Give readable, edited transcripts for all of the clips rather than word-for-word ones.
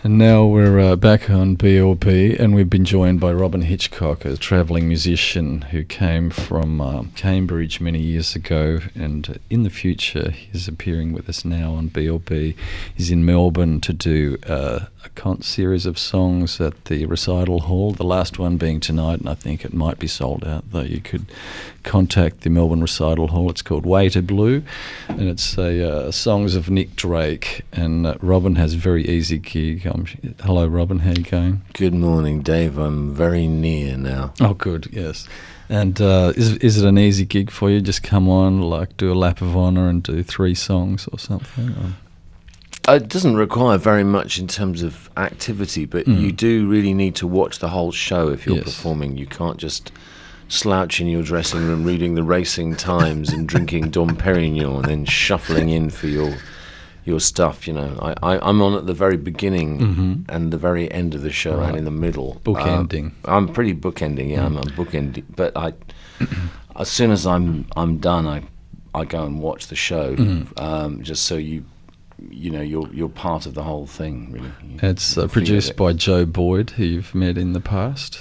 And now we're back on BLB, and we've been joined by Robyn Hitchcock, a travelling musician who came from Cambridge many years ago, and in the future he's appearing with us now on BLB. He's in Melbourne to do a series of songs at the recital hall, the last one being tonight, and I think it might be sold out, though you could contact the Melbourne recital hall. It's called Way to Blue, and it's songs of Nick Drake, and Robyn has a very easy gig. Hello, Robyn, how are you going? Good morning, Dave. I'm very near now. Oh, good, yes. And is it an easy gig for you? Just come on, like do a lap of honour and do 3 songs or something? Or? It doesn't require very much in terms of activity, but you do really need to watch the whole show if you're performing. You can't just slouch in your dressing room reading the Racing Times and drinking Dom Perignon and then shuffling in for your stuff. You know, I'm on at the very beginning and the very end of the show, and in the middle. Bookending. I'm pretty bookending, yeah. I'm bookending, but as soon as I'm done, I go and watch the show, just so you know you're part of the whole thing, really. It's produced by Joe Boyd, who you've met in the past.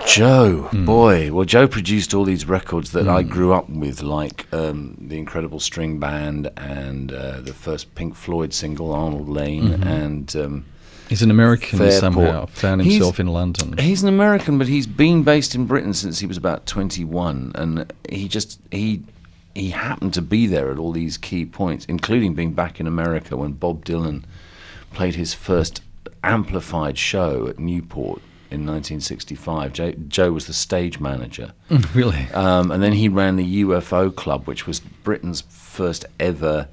Joe, boy. Well, Joe produced all these records that I grew up with, like The Incredible String Band and the first Pink Floyd single, Arnold Lane, and he's an American Fairport. Somehow, found himself in London. He's an American, but he's been based in Britain since he was about 21, and he happened to be there at all these key points, including being back in America when Bob Dylan played his first amplified show at Newport in 1965. Joe was the stage manager. Really? And then he ran the UFO Club, which was Britain's first ever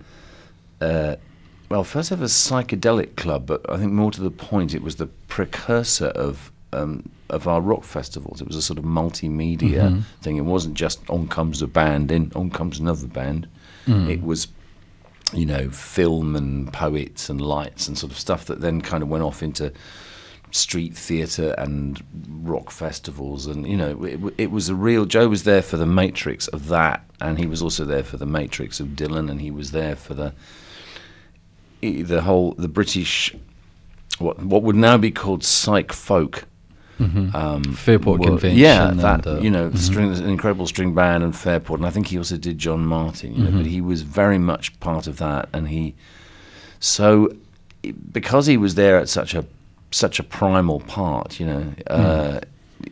psychedelic club, but I think more to the point, it was the precursor of our rock festivals. It was a sort of multimedia thing. It wasn't just on comes a band, then on comes another band. It was, you know, film and poets and lights and sort of stuff that then kind of went off into street theatre and rock festivals. And, you know, it was a real... Joe was there for the matrix of that, and he was also there for the matrix of Dylan, and he was there for the British, what would now be called psych folk. Fairport Convention. Yeah, that, you know, an Incredible String Band and Fairport, and I think he also did John Martin, you know, but he was very much part of that, and because he was there at such a primal part, you know,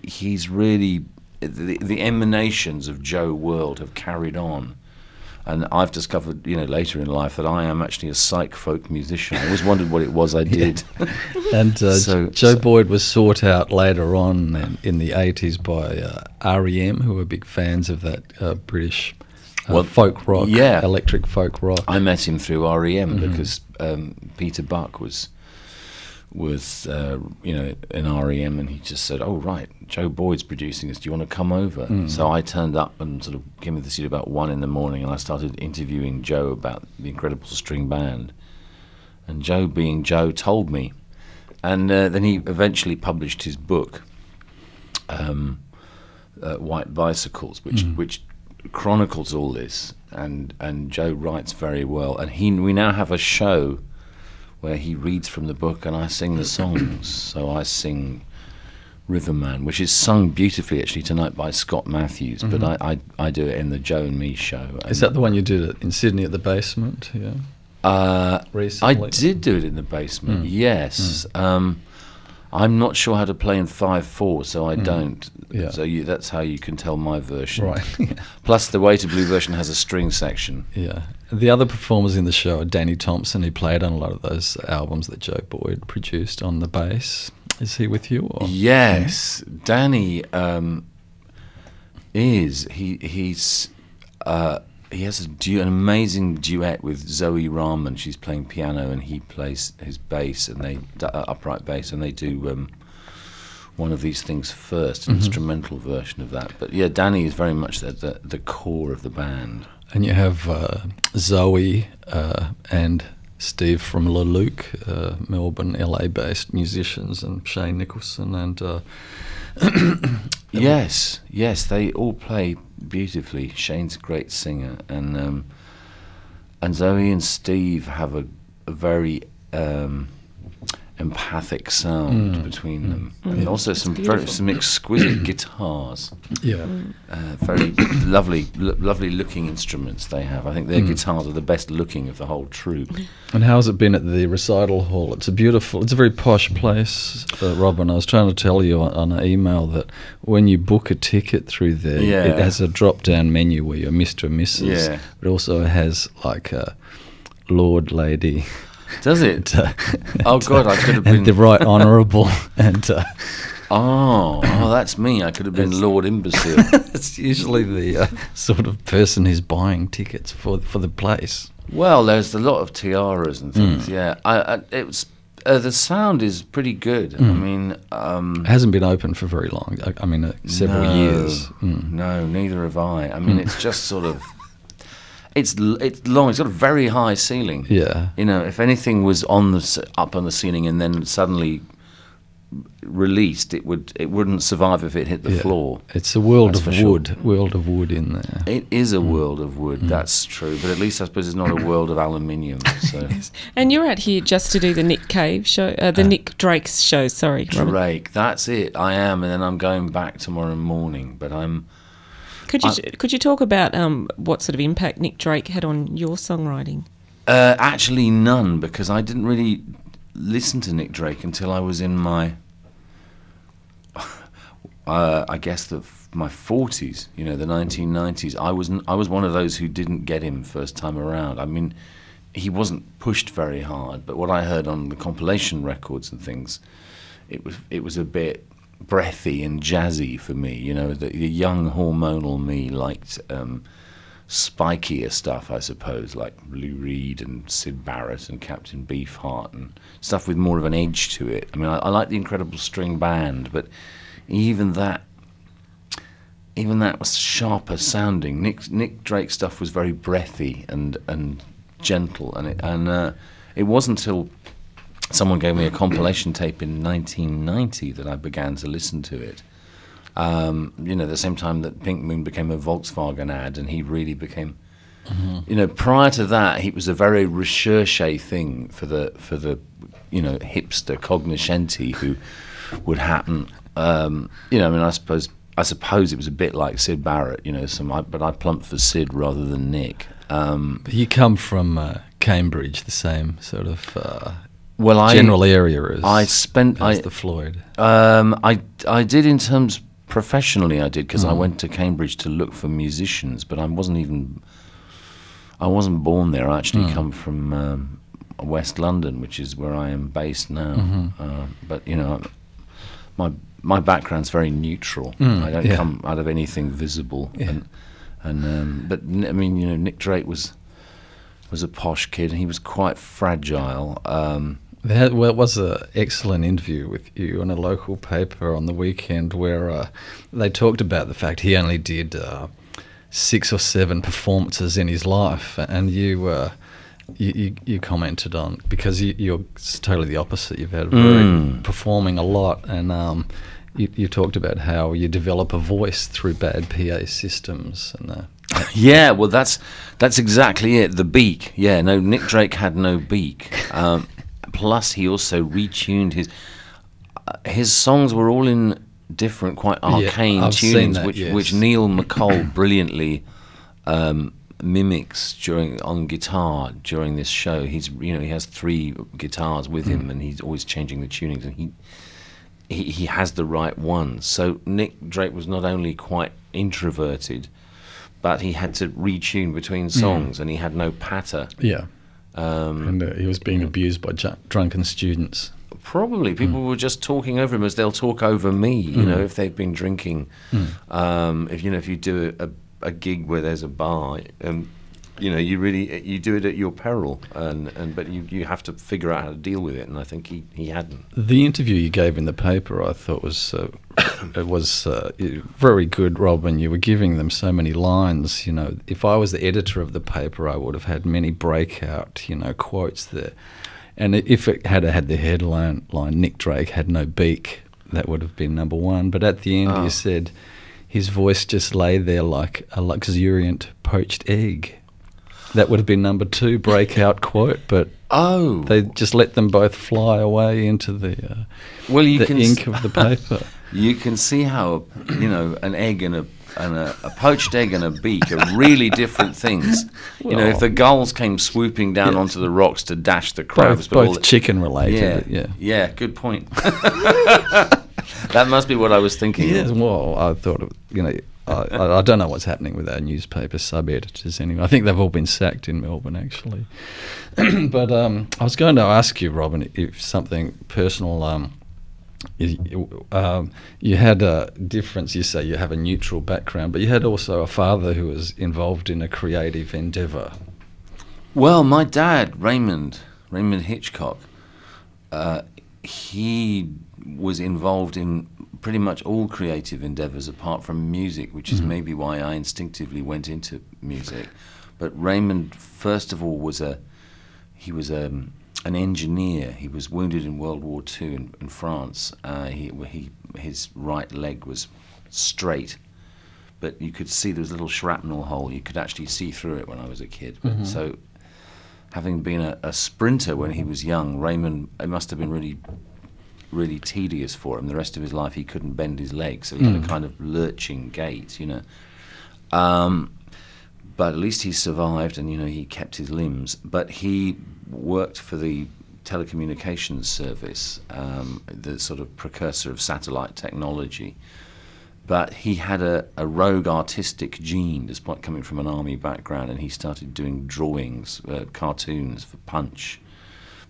he's really, the emanations of Joe World have carried on. And I've discovered, you know, later in life that I am actually a psych folk musician. I always wondered what it was I did. And Joe Boyd was sought out later on in the 80s by REM, who were big fans of that British folk rock, electric folk rock. I met him through REM because Peter Buck was you know, in REM, and he just said, "Oh right, Joe Boyd's producing this. Do you want to come over?" So I turned up and sort of came to the studio about 1 in the morning, and I started interviewing Joe about the Incredible String Band. And Joe, being Joe, told me, and then he eventually published his book, White Bicycles, which chronicles all this. And Joe writes very well, and we now have a show where he reads from the book and I sing the songs. So I sing Riverman, which is sung beautifully actually tonight by Scott Matthews, but I do it in the Joe and Me show. Is that the one you did in Sydney at the Basement? Yeah. Recently? I did do it in the Basement, yes. I'm not sure how to play in 5/4, so I don't. Yeah. So that's how you can tell my version. Right. Plus, the Way to Blue version has a string section. Yeah. The other performers in the show are Danny Thompson, who played on a lot of those albums that Joe Boyd produced on the bass. Is he with you? Or? Yes, Danny is. He has an amazing duet with Zoe Rahman. She's playing piano and he plays his bass, and they upright bass, and they do one of these things first, an instrumental version of that. But yeah, Danny is very much the core of the band. And you have Zoe and Steve from Le Luc, Melbourne, LA-based musicians, and Shane Nicholson, and yes, they all play beautifully. Shane's a great singer, and Zoe and Steve have a very empathic sound between them, and also some exquisite guitars. Yeah, very lovely looking instruments they have. I think their guitars are the best looking of the whole troupe. And how's it been at the recital hall? It's a very posh place, Robyn. I was trying to tell you on an email that when you book a ticket through there, it has a drop-down menu where you're Mr. and Mrs. Yeah. It also has like a Lord, Lady. Does it? Oh God, I could have been the Right Honourable and. Oh, that's me. I could have been Lord Imbecile. It's usually the sort of person who's buying tickets for the place. Well, there's a lot of tiaras and things. Yeah, it was. The sound is pretty good. I mean, it hasn't been open for very long. I mean, several years. No, neither have I. I mean, it's just sort of. It's long. It's got a very high ceiling. Yeah. You know, if anything was up on the ceiling and then suddenly released, it wouldn't survive if it hit the floor. It's a world of wood in there. It is a world of wood. That's true. But at least I suppose it's not a world of aluminium. So. And you're out here just to do the Nick Cave show, the Nick Drake's show. Sorry, Robyn. Drake. That's it. I am, and then I'm going back tomorrow morning. But I'm. Could you talk about what sort of impact Nick Drake had on your songwriting? Actually, none, because I didn't really listen to Nick Drake until I was in my, I guess my 40s. You know, the 1990s. I was one of those who didn't get him first time around. I mean, he wasn't pushed very hard, but what I heard on the compilation records and things, it was a bit breathy and jazzy for me. You know, the young hormonal me liked spikier stuff, I suppose, like Lou Reed and Syd Barrett and Captain Beefheart and stuff with more of an edge to it. I mean, I like the Incredible String Band, but even that was sharper sounding. Nick Drake stuff was very breathy and gentle, and it wasn't until someone gave me a compilation tape in 1990 that I began to listen to it. You know, the same time that Pink Moon became a Volkswagen ad, and he really became. You know, prior to that, he was a very recherche thing for the you know, hipster cognoscenti who would happen. You know, I mean, I suppose it was a bit like Syd Barrett. You know, but I plumped for Syd rather than Nick. You come from Cambridge, the same sort of. General area as the Floyd. I did in terms professionally. I did because I went to Cambridge to look for musicians, but I wasn't born there. I actually come from West London, which is where I am based now. But you know, my background's very neutral. I don't come out of anything visible. But I mean, you know, Nick Drake was a posh kid, and he was quite fragile. There was an excellent interview with you on a local paper on the weekend where they talked about the fact he only did 6 or 7 performances in his life, and you commented on, because you're totally the opposite. You've had performing a lot, and you talked about how you develop a voice through bad PA systems and. Yeah, well, that's exactly it. The beak. Yeah, no, Nick Drake had no beak. Plus, he also retuned his songs were all in different, quite arcane tunings, which Neil McColl brilliantly mimics on guitar during this show. He has 3 guitars with him, and he's always changing the tunings, and he has the right ones. So Nick Drake was not only quite introverted, but he had to retune between songs, and he had no patter. Yeah. And he was being abused by drunken students. Probably. People were just talking over him as they'll talk over me, you know, if they've been drinking. If you do a gig where there's a bar, you know, you do it at your peril, but you have to figure out how to deal with it, and I think he hadn't. The interview you gave in the paper, I thought was very good, Robyn. You were giving them so many lines. You know, if I was the editor of the paper, I would have had many breakout, you know, quotes there. And if it had the headline "Nick Drake had no beak," that would have been number 1. But at the end, you said his voice just lay there like a luxuriant poached egg. that would have been number 2 breakout quote, but Oh, they just let them both fly away into the ink of the paper. You can see how, an egg and a poached egg and a beak are really different things. Well, if the gulls came swooping down onto the rocks to dash the crabs, both chicken related. Yeah, good point. That must be what I was thinking. Yes, well, I thought, I don't know what's happening with our newspaper sub-editors anyway. I think they've all been sacked in Melbourne, actually. But I was going to ask you, Robyn, if something personal. You had a difference. You say you have a neutral background, but you had also a father who was involved in a creative endeavour. Well, my dad, Robyn Hitchcock, he was involved in pretty much all creative endeavours apart from music, which is maybe why I instinctively went into music. But Raymond, first of all, was an engineer. He was wounded in World War II in France. His right leg was straight, but you could see there was a little shrapnel hole. You could actually see through it when I was a kid. But so, having been a sprinter when he was young, Raymond, it must have been really, really tedious for him. The rest of his life he couldn't bend his legs, so he had a kind of lurching gait, But at least he survived, and he kept his limbs. But he worked for the telecommunications service, the sort of precursor of satellite technology. But he had a rogue artistic gene, despite coming from an army background, and he started doing drawings, cartoons for Punch,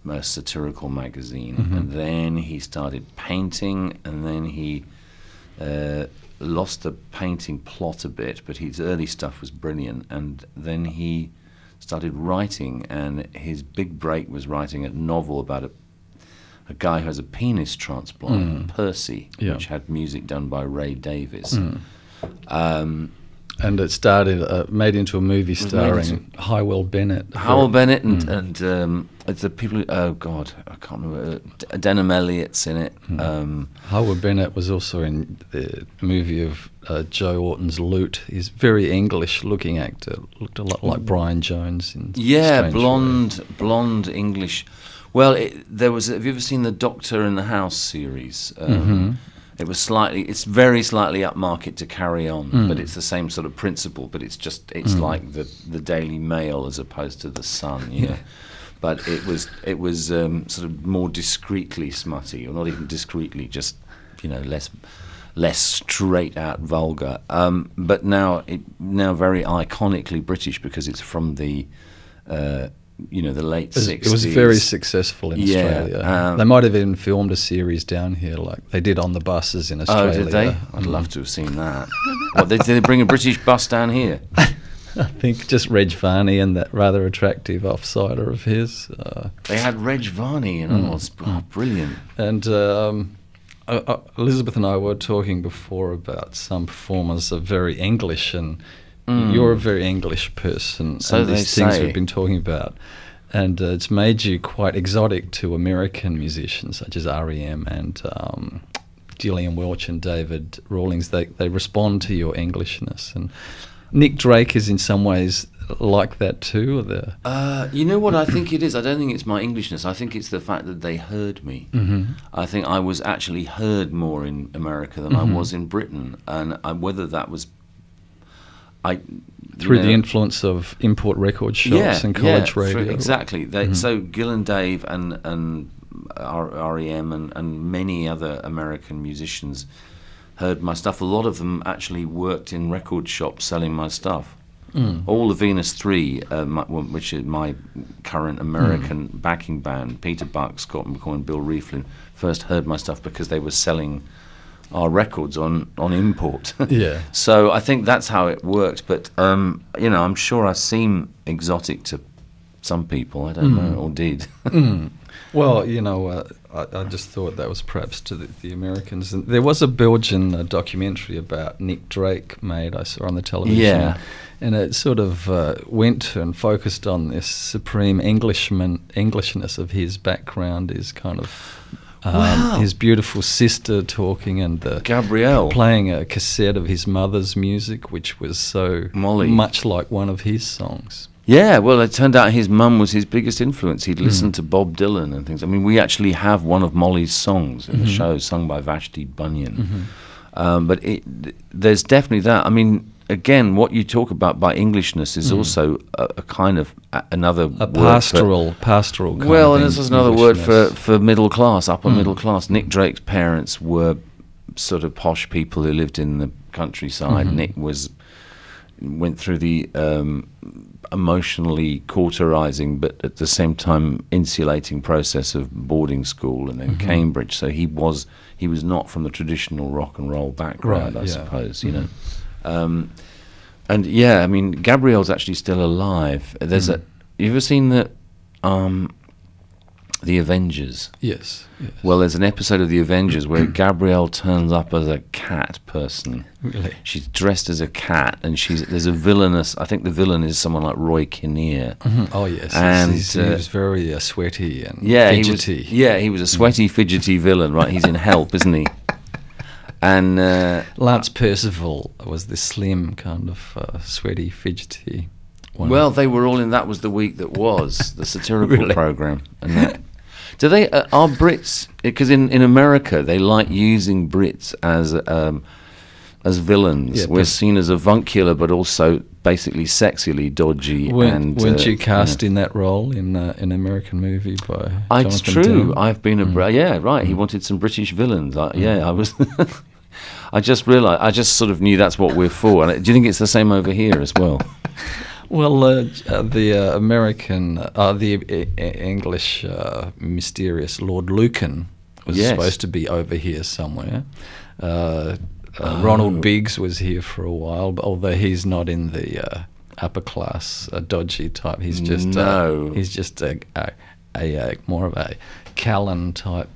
a satirical magazine. And then he started painting, and then he lost the painting plot a bit, but his early stuff was brilliant. And then he started writing, and his big break was writing a novel about a guy who has a penis transplant, Percy, which had music done by Ray Davies. And it started, made into a movie starring Hywell Bennett. And it's the people who, oh God, I can't remember, Denham Elliott's in it. Hywell Bennett was also in the movie of Joe Orton's Loot. He's a very English-looking actor, looked a lot like Brian Jones. In blonde English. Well, have you ever seen the Doctor in the House series? It's very slightly upmarket to Carry On, but it's the same sort of principle. But it's like the Daily Mail as opposed to the Sun, you know. But it was sort of more discreetly smutty, or not even discreetly, just less straight out vulgar. But now very iconically British because it's from the the late 60s. It was very successful in Australia. They might have even filmed a series down here, like they did on the buses in Australia. Oh, did they? I'd love to have seen that. Did they bring a British bus down here? I think just Reg Varney and that rather attractive offsider of his. They had Reg Varney, brilliant. And Elizabeth and I were talking before about some performers are very English, and you're a very English person. So and they these things say. we've been talking about. And it's made you quite exotic to American musicians such as R.E.M. and Gillian Welch and David Rawlings. They respond to your Englishness. And Nick Drake is in some ways like that too? Or you know what I think it is? I don't think it's my Englishness. I think it's the fact that they heard me. I think I was actually heard more in America than I was in Britain. And whether that was... through the influence of import record shops and college radio. Exactly. So Gil and Dave and R.E.M. and many other American musicians heard my stuff. A lot of them actually worked in record shops selling my stuff. All the Venus 3, which is my current American backing band, Peter Buck, Scott McCoy and Bill Rieflin, first heard my stuff because they were selling our records on import. So I think that's how it worked. But I'm sure I seem exotic to some people. I don't know, or did. Well, I just thought that was perhaps to the Americans. And there was a Belgian documentary about Nick Drake made, I saw on the television. And it sort of went and focused on this supreme Englishness of his background, his kind of his beautiful sister talking, and Gabrielle playing a cassette of his mother's music, which was so Molly. much like one of his songs. Yeah, well, it turned out his mum was his biggest influence. He'd listened to Bob Dylan and things. I mean, we actually have one of Molly's songs in the show, sung by Vashti Bunyan. But there's definitely that. I mean, again, what you talk about by Englishness is also a kind of another word pastoral kind well, of and this is another word for middle class, upper middle class. Nick Drake's parents were sort of posh people who lived in the countryside. Nick went through the emotionally cauterizing but at the same time insulating process of boarding school and then Cambridge. So he was not from the traditional rock and roll background, I suppose, you know. And yeah, I mean, Gabrielle's actually still alive. There's you ever seen the Avengers? Yes. Well, there's an episode of The Avengers where Gabrielle turns up as a cat person. Really? She's dressed as a cat, and there's a villainous. I think the villain is someone like Roy Kinnear. Oh yes, and he was very sweaty and fidgety. He was a sweaty, fidgety villain. Right, he's in Help, isn't he? And Lance Percival was the slim kind of sweaty, fidgety one. Well, they were all in That Was the Week That Was, the satirical program, and that. Do they are Brits? Because in America they like using Brits as villains. We're seen as avuncular, but also basically sexily dodgy. Weren't you cast in that role in an American movie by? It's Jonathan true. Demme? I've been He wanted some British villains. I was. I just realised. I just sort of knew that's what we're for. And do you think it's the same over here as well? Well, the American, the English mysterious Lord Lucan was supposed to be over here somewhere. Ronald Biggs was here for a while, but although he's not in the upper class, dodgy type. He's just he's just a more of a Callan type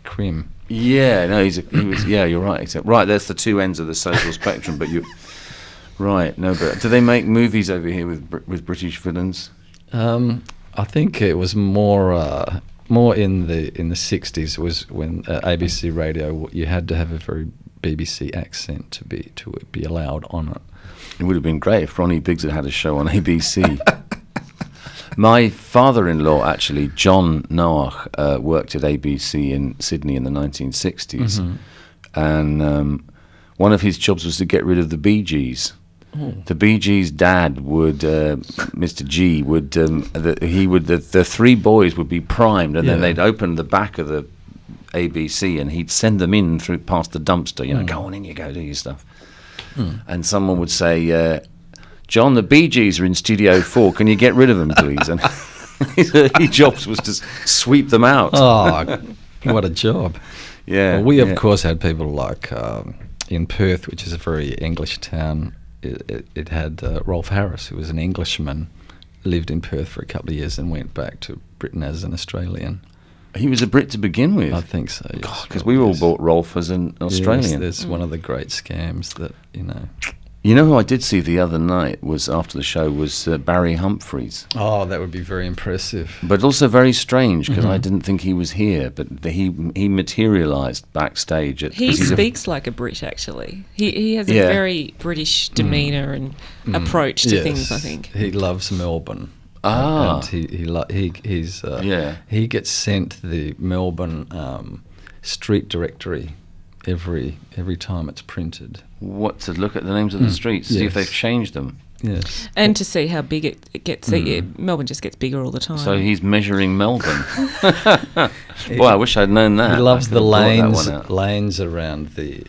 crim. Yeah, no, he was. Yeah, you're right. Except that's the two ends of the social spectrum. But you. Right, no, but do they make movies over here with British villains? I think it was more in the 60s was when ABC Radio you had to have a very BBC accent to be allowed on it. It would have been great if Ronnie Biggs had a show on ABC. My father-in-law, actually, John Noach, worked at ABC in Sydney in the 1960s, and one of his jobs was to get rid of the Bee Gees. Oh. The Bee Gees' dad would, Mr. G would, the three boys would be primed, and then they'd open the back of the ABC, and he'd send them in past the dumpster. You know, go on in, you go do your stuff. And someone would say, "John, the Bee Gees are in Studio 4. Can you get rid of them, please?" And his job was to sweep them out. Oh, what a job! Yeah, well, we of course had people like in Perth, which is a very English town. It had Rolf Harris, who was an Englishman, lived in Perth for a couple of years and went back to Britain as an Australian. He was a Brit to begin with? I think so, yes. Because we all bought Rolf as an Australian. Yes, there's one of the great scams that, you know... You know who I did see the other night was after the show was Barry Humphries. Oh, that would be very impressive. But also very strange because I didn't think he was here, but he materialised backstage. He speaks like a Brit, actually. He has a very British demeanour and approach to things, I think. He loves Melbourne. Ah. And he gets sent the Melbourne street directory every time it's printed. What, to look at the names of the streets, see if they've changed them? Yes. And to see how big it gets. Melbourne just gets bigger all the time. So he's measuring Melbourne. Boy, I wish I'd known that. He loves the lanes around the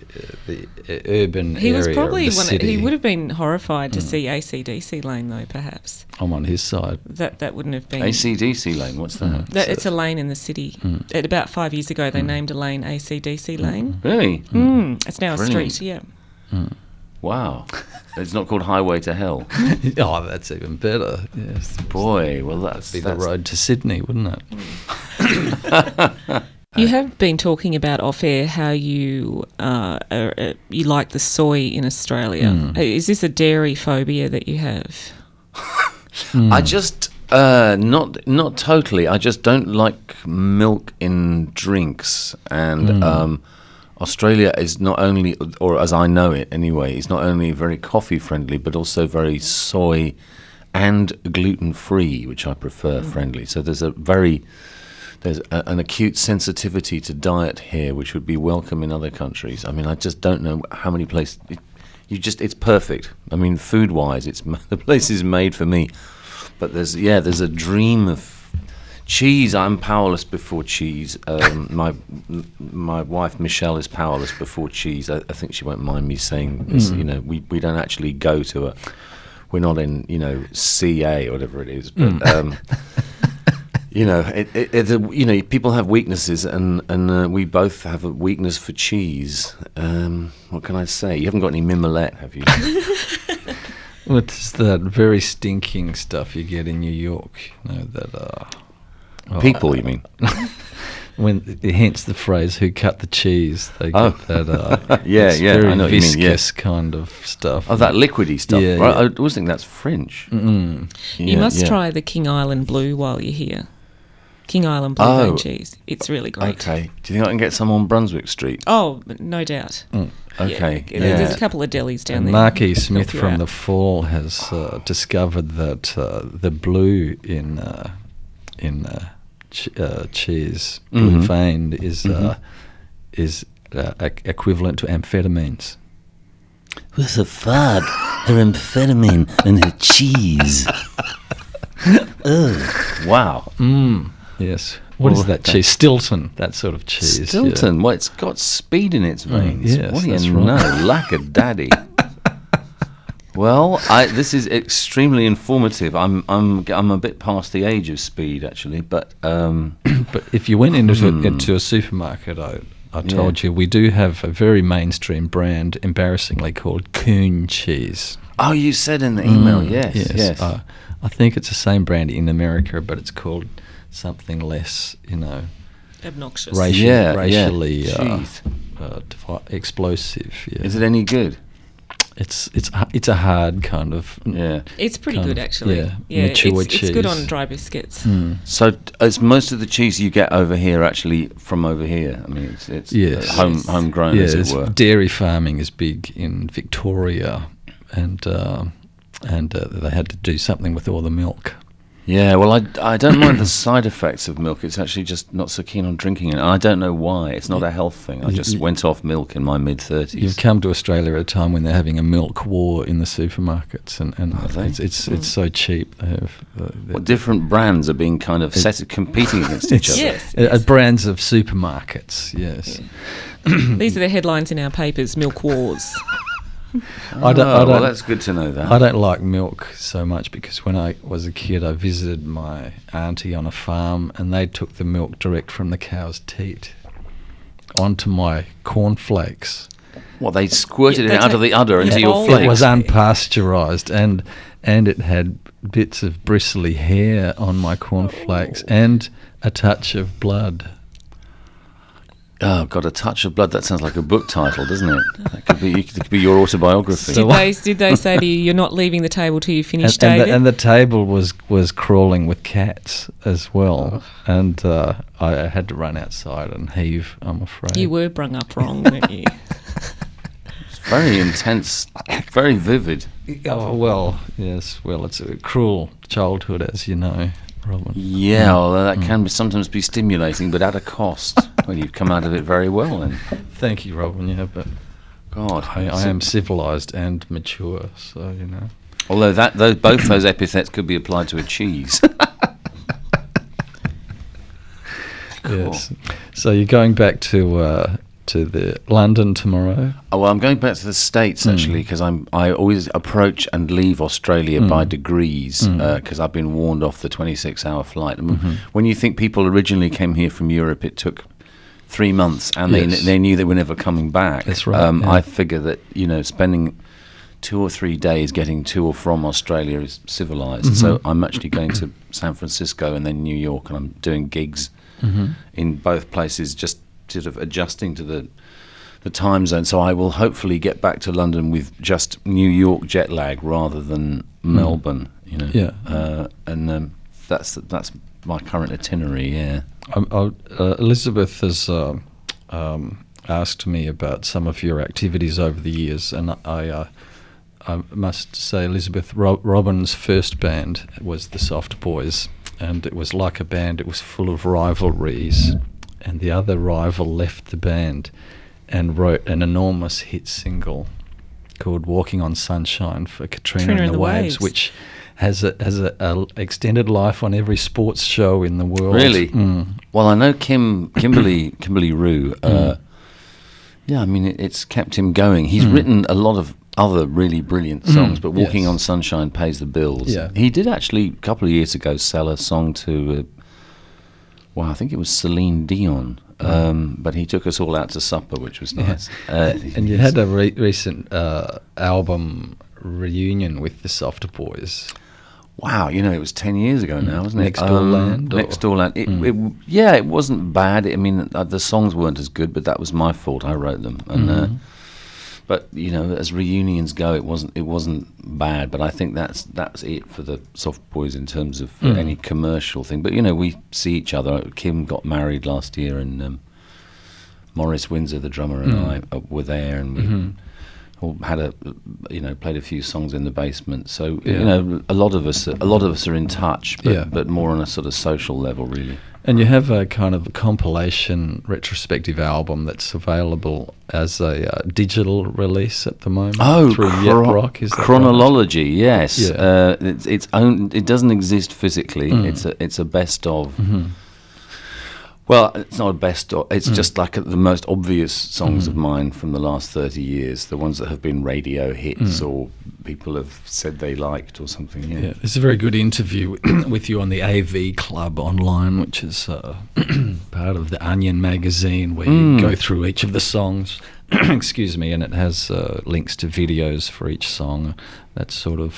urban area. He was probably of the city. He would have been horrified to see AC/DC lane, though. Perhaps I'm on his side. That wouldn't have been AC/DC lane. What's that? It's a lane in the city. About 5 years ago, they named a lane AC/DC lane. Really? It's now a street. Yeah. Wow. It's not called Highway to Hell. Oh, that's even better. Yes. Boy, well that's the road to Sydney, wouldn't it? You have been talking about off air how you you like the soy in Australia. Is this a dairy phobia that you have? I just not totally. I just don't like milk in drinks, and Australia is not only, or as I know it anyway, is not only very coffee friendly, but also very soy and gluten-free, which I prefer, friendly. So there's an acute sensitivity to diet here, which would be welcome in other countries. I mean, I just don't know how many places. It's perfect. I mean, food-wise, the place is made for me. But there's a dream of cheese. I'm powerless before cheese. My wife Michelle is powerless before cheese. I think she won't mind me saying this. You know, we don't actually go to we're not in, you know, CA or whatever it is, but you know, you know, people have weaknesses, and we both have a weakness for cheese. What can I say? You haven't got any mimolette, have you? What's that very stinking stuff you get in New York? You know, that People, you mean? Hence the phrase "who cut the cheese." They get that. Very I know what you mean. Yeah. Viscous kind of stuff. Oh, that liquidy stuff. Yeah, right? yeah. I always think that's French. You must try the King Island Blue while you're here. King Island Blue vein cheese. It's really great. Okay. Do you think I can get some on Brunswick Street? Oh, no doubt. Okay. Yeah. There's a couple of delis down there. Marquis Smith from The Fall has discovered that the blue in cheese, blue vein, is equivalent to amphetamines. With the fog, her amphetamine and her cheese. Ugh. Wow. Yes. What is that cheese? Stilton, that sort of cheese. Stilton. Yeah. Well, it's got speed in its veins. Yes, what do that's you know? Lack of daddy. Well, this is extremely informative. I'm a bit past the age of speed, actually, but but if you went into a supermarket, I told you we do have a very mainstream brand, embarrassingly called Coon cheese. Oh, you said in the email, yes. I think it's the same brand in America, but it's called something less, you know, obnoxious, racially explosive. Yeah. Is it any good? It's a hard kind of It's pretty good actually. Mature cheese. It's good on dry biscuits. So it's most of the cheese you get over here actually from over here. I mean, it's homegrown, as it were. Dairy farming is big in Victoria, and they had to do something with all the milk. Yeah, well, I don't mind the side effects of milk. It's actually just not so keen on drinking it. And I don't know why. It's not a health thing. I just went off milk in my mid-30s. You've come to Australia at a time when they're having a milk war in the supermarkets, and it's so cheap. They have different brands are being kind of competing against each other. Yes. Brands of supermarkets, yes. Yeah. These are the headlines in our papers, milk wars. Well, that's good to know that. I don't like milk so much because when I was a kid, I visited my auntie on a farm, and they took the milk direct from the cow's teat onto my cornflakes. Well, they squirted it out of the udder into your flakes. It was unpasteurised, and it had bits of bristly hair on my cornflakes and a touch of blood. Oh, God, A Touch of Blood. That sounds like a book title, doesn't it? It could be your autobiography. Did they say to you, you're not leaving the table till you finish, David? And the table was crawling with cats as well. And I had to run outside and heave, I'm afraid. You were brung up wrong, weren't you? It's very intense, very vivid. Oh, well, yes. Well, it's a cruel childhood, as you know, Robyn. Yeah, although that can sometimes be stimulating, but at a cost. Well, you've come out of it very well, then. Thank you, Robyn. Yeah, but God, I am civilised and mature, so you know. Although both those epithets could be applied to a cheese. Cool. Yes. So you're going back to the London tomorrow? Oh, well, I'm going back to the States actually, because I always approach and leave Australia by degrees, because I've been warned off the 26-hour flight. I mean, when you think people originally came here from Europe, it took 3 months, and they knew they were never coming back. That's right. I figure that, you know, spending 2 or 3 days getting to or from Australia is civilized. So I'm actually going to San Francisco and then New York, and I'm doing gigs in both places, just sort of adjusting to the time zone. So I will hopefully get back to London with just New York jet lag rather than Melbourne, you know. Yeah. And that's my current itinerary, yeah. Elizabeth has asked me about some of your activities over the years, and I must say, Elizabeth, Robyn's first band was the Soft Boys, and it was like a band. It was full of rivalries, and the other rival left the band and wrote an enormous hit single called "Walking on Sunshine" for Katrina and the Waves, which has a extended life on every sports show in the world. Really? Well, I know Kimberly Rue. Yeah, I mean, it's kept him going. He's written a lot of other really brilliant songs, but Walking on Sunshine pays the bills. Yeah. He did actually, a couple of years ago, sell a song to, I think it was Celine Dion, but he took us all out to supper, which was nice. And you had a recent album reunion with the Soft Boys. Wow, it was 10 years ago now, wasn't it? Next Door Land? Next Door Land. It wasn't bad. I mean, the songs weren't as good, but that was my fault. I wrote them. And but as reunions go, it wasn't bad. But I think that's it for the Soft Boys in terms of any commercial thing. But we see each other. Kim got married last year, and Maurice Windsor, the drummer, and I were there, and we all had played a few songs in the basement. So a lot of us are in touch, but more on a sort of social level, really. And you have a kind of compilation retrospective album that's available as a digital release at the moment. Through Yet Rock, is that Chronology, right? yes. Yeah. It's own. It doesn't exist physically. It's a best of. Well, it's not a best of. It's just like the most obvious songs of mine from the last 30 years, the ones that have been radio hits or people have said they liked or something. Yeah, there's a very good interview with you on the AV Club online, which is part of the Onion magazine, where you go through each of the songs. Excuse me, and it has links to videos for each song, that sort of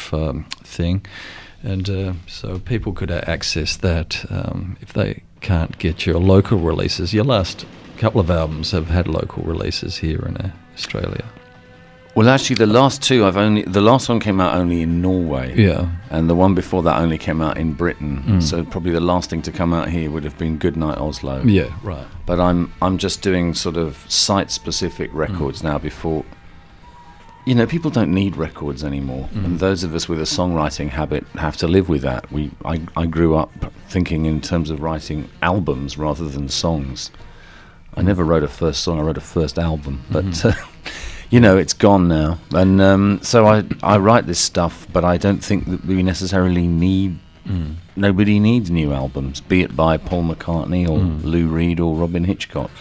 thing. And so people could access that if they can't get your local releases. Your last couple of albums have had local releases here in Australia. Well, actually, the last one came out only in Norway. Yeah. And the one before that only came out in Britain. So probably the last thing to come out here would have been Goodnight Oslo. Yeah, right. But I'm just doing sort of site-specific records now before. People don't need records anymore, and those of us with a songwriting habit have to live with that. I grew up thinking in terms of writing albums rather than songs. I never wrote a first song, I wrote a first album, but it's gone now. And so I write this stuff, but I don't think that we necessarily need. Nobody needs new albums, be it by Paul McCartney or Lou Reed or Robyn Hitchcock.